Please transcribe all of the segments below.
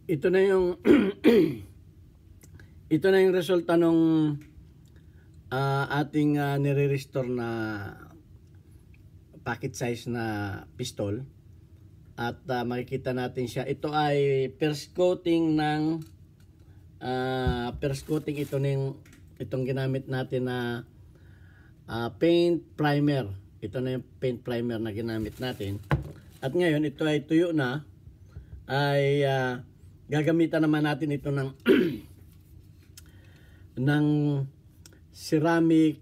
ito na yung ito na yung resulta nung ating nire-restore na packet size na pistol. At makikita natin siya. Ito ay first coating ng first coating ito ng itong ginamit natin na paint primer. Ito na yung paint primer na ginamit natin. At ngayon ito ay tuyo na, ay gagamitan naman natin ito ng ng ceramic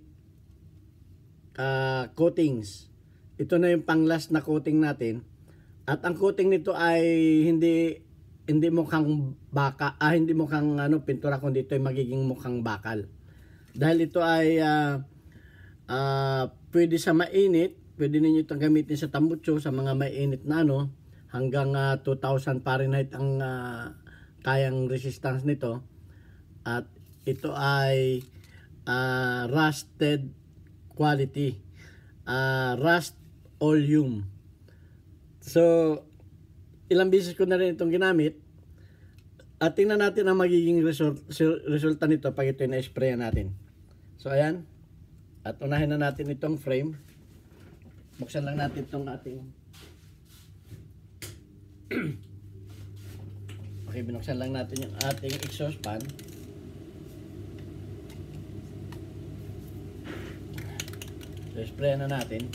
coatings. Ito na yung pang last na coating natin. At ang coating nito ay hindi mukhang baka, hindi mukhang pintura, kundi ito ay magiging mukhang bakal. Dahil ito ay pwede sa mainit, pwede ninyo itong gamitin sa tambutso, sa mga mainit na hanggang 2000 Fahrenheit ang kayang resistance nito. At ito ay rusted quality, rust oleum. So, ilang beses ko na rin itong ginamit. At tingnan natin ang magiging resulta nito pag ito na-sprayan natin. So, ayan. At unahin na natin itong frame. Buksan lang natin itong ating okay, binuksan lang natin yung ating exhaust fan. So, sprayan na natin.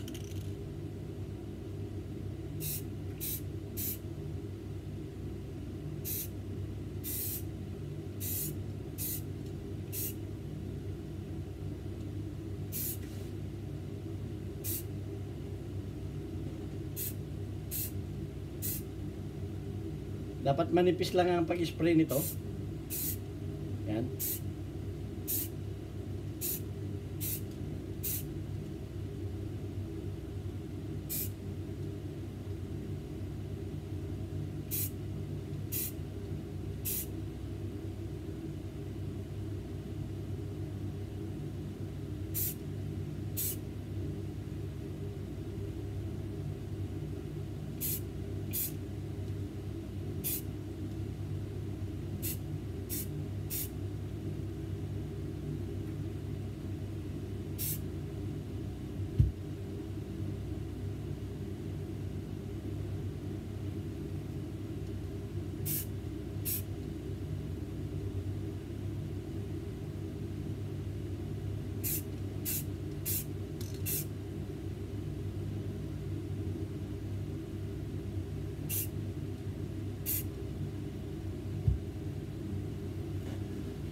Dapat manipis lang ang pag-spray nito. Yan.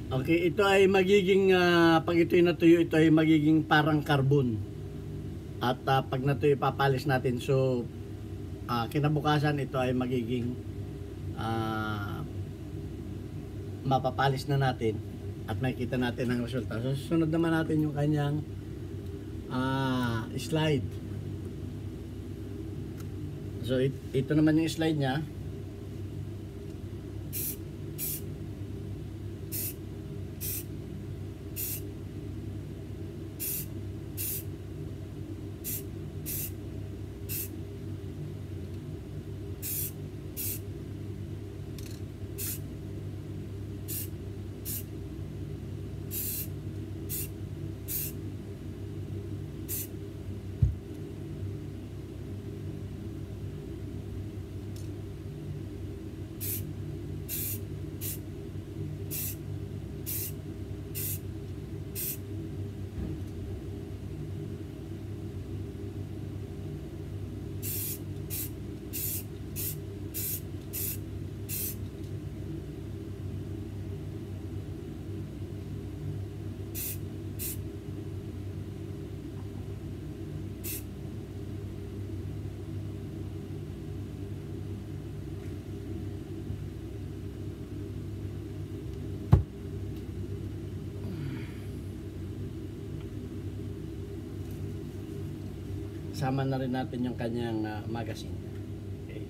Okay, ito ay magiging pag ito'y natuyo, ito ay magiging parang carbon. At pag natuyo, ipapalis natin. So, kinabukasan ito ay magiging mapapalis na natin at makikita natin ang resulta. So, susunod naman natin yung kanyang slide. So, ito naman yung slide niya. Sama na rin natin yung kanyang magazine. Okay.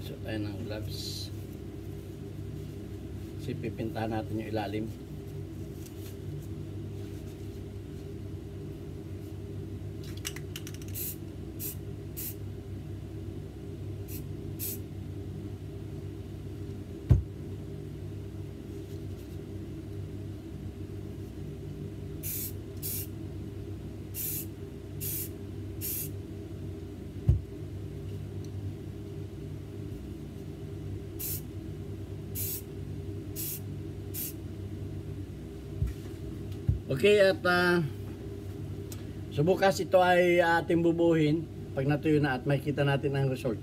So, tayo ng gloves. Kasi pipintahan natin yung ilalim. Okay, at so bukas ito ay ating bubuhin pag natuyo na at makita natin ang result.